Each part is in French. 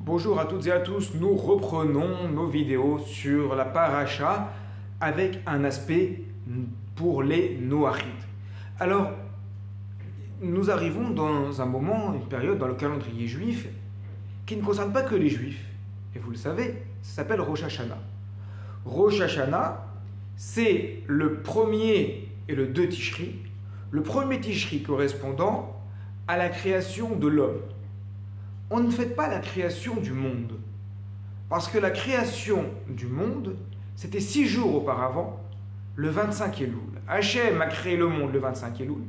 Bonjour à toutes et à tous, nous reprenons nos vidéos sur la paracha avec un aspect pour les Noachites. Alors, nous arrivons dans un moment, une période dans le calendrier juif qui ne concerne pas que les juifs. Et vous le savez, ça s'appelle Rosh Hashanah. Rosh Hashanah, c'est le premier et le 2 Tishri. Le premier Tishri correspondant à la création de l'homme. On ne fait pas la création du monde. Parce que la création du monde, c'était 6 jours auparavant, le 25 Elul. Hachem a créé le monde le 25 Elul.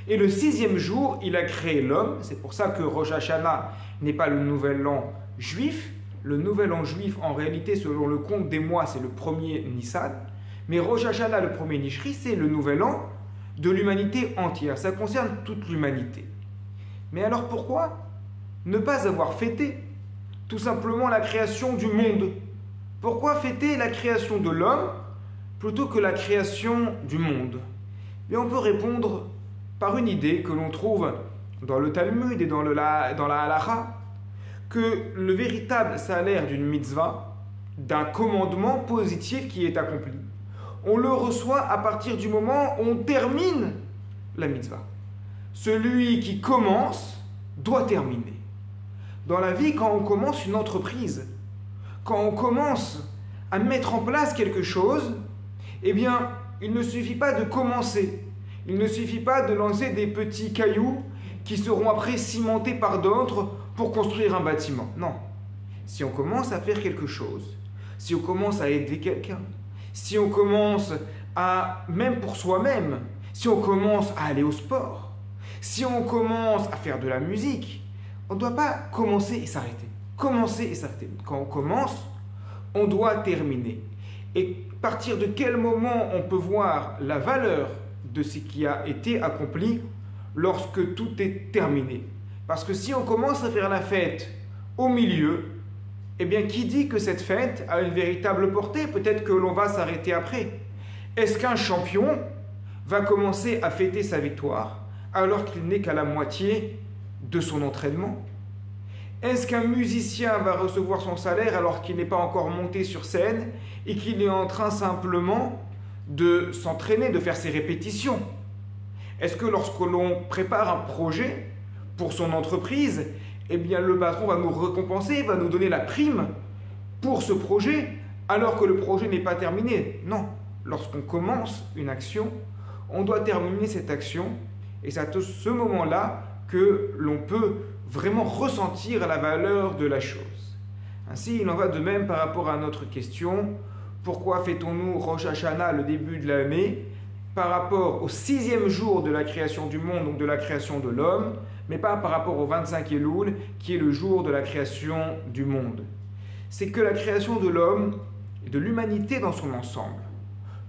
Et le 6e jour, il a créé l'homme. C'est pour ça que Rosh Hashanah n'est pas le nouvel an juif. Le nouvel an juif, en réalité, selon le compte des mois, c'est le premier Nissan. Mais Rosh Hashanah, le premier Nishri, c'est le nouvel an de l'humanité entière. Ça concerne toute l'humanité. Mais alors pourquoi ne pas avoir fêté tout simplement la création du monde? Pourquoi fêter la création de l'homme plutôt que la création du monde? Et on peut répondre par une idée que l'on trouve dans le Talmud et dans la Halacha, que le véritable salaire d'une mitzvah, d'un commandement positif qui est accompli, on le reçoit à partir du moment où on termine la mitzvah. Celui qui commence doit terminer. Dans la vie, quand on commence une entreprise, quand on commence à mettre en place quelque chose, eh bien, il ne suffit pas de commencer. Il ne suffit pas de lancer des petits cailloux qui seront après cimentés par d'autres pour construire un bâtiment. Non. Si on commence à faire quelque chose, si on commence à aider quelqu'un, si on commence à, même pour soi-même, si on commence à aller au sport, si on commence à faire de la musique, on ne doit pas commencer et s'arrêter. Commencer et s'arrêter. Quand on commence, on doit terminer. Et à partir de quel moment on peut voir la valeur de ce qui a été accompli lorsque tout est terminé? Parce que si on commence à faire la fête au milieu, eh bien, qui dit que cette fête a une véritable portée? Peut-être que l'on va s'arrêter après. Est-ce qu'un champion va commencer à fêter sa victoire alors qu'il n'est qu'à la moitié de son entraînement? Est-ce qu'un musicien va recevoir son salaire alors qu'il n'est pas encore monté sur scène et qu'il est en train simplement de s'entraîner, de faire ses répétitions? Est-ce que lorsque l'on prépare un projet pour son entreprise, eh bien le patron va nous récompenser, va nous donner la prime pour ce projet alors que le projet n'est pas terminé? Non. Lorsqu'on commence une action, on doit terminer cette action et c'est à ce moment-là que l'on peut vraiment ressentir la valeur de la chose. Ainsi, il en va de même par rapport à notre question: pourquoi fêtons-nous Rosh Hashanah, le début de l'année, par rapport au 6e jour de la création du monde, donc de la création de l'homme, mais pas par rapport au 25 Elul, qui est le jour de la création du monde? C'est que la création de l'homme et de l'humanité dans son ensemble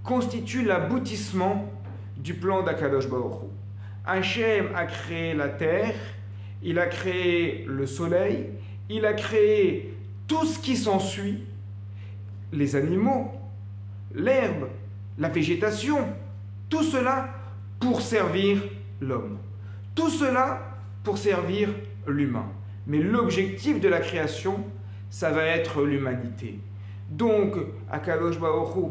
constitue l'aboutissement du plan d'Akadosh Baruch Hu. Hachem a créé la terre, il a créé le soleil, il a créé tout ce qui s'ensuit, les animaux, l'herbe, la végétation, tout cela pour servir l'homme. Tout cela pour servir l'humain. Mais l'objectif de la création, ça va être l'humanité. Donc, Akadosh Baruch Hu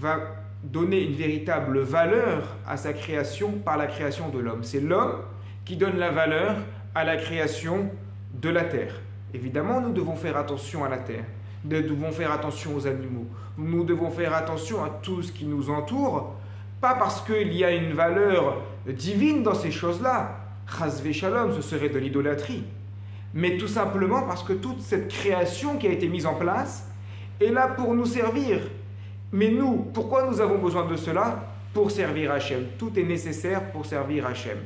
va donner une véritable valeur à sa création par la création de l'homme. C'est l'homme qui donne la valeur à la création de la terre. Évidemment, nous devons faire attention à la terre. Nous devons faire attention aux animaux. Nous devons faire attention à tout ce qui nous entoure, pas parce qu'il y a une valeur divine dans ces choses-là. Chas v'shalom, ce serait de l'idolâtrie. Mais tout simplement parce que toute cette création qui a été mise en place est là pour nous servir. Mais nous, pourquoi nous avons besoin de cela? Pour servir Hachem. Tout est nécessaire pour servir Hachem.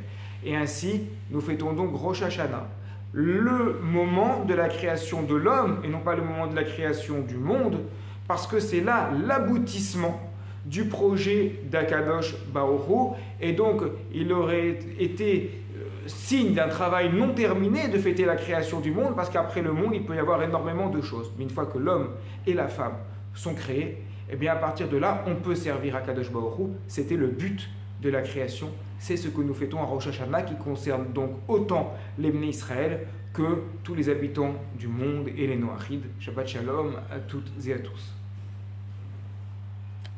Et ainsi, nous fêtons donc Rosh Hashanah, le moment de la création de l'homme et non pas le moment de la création du monde, parce que c'est là l'aboutissement du projet d'Akadosh Baruch Hu. Et donc, il aurait été signe d'un travail non terminé de fêter la création du monde, parce qu'après le monde, il peut y avoir énormément de choses. Mais une fois que l'homme et la femme sont créés, et bien à partir de là, on peut servir Akadosh Baruch Hu. C'était le but de la création. C'est ce que nous fêtons à Rosh Hashanah, qui concerne donc autant les Bnei Israël que tous les habitants du monde et les Noachides. Shabbat Shalom à toutes et à tous.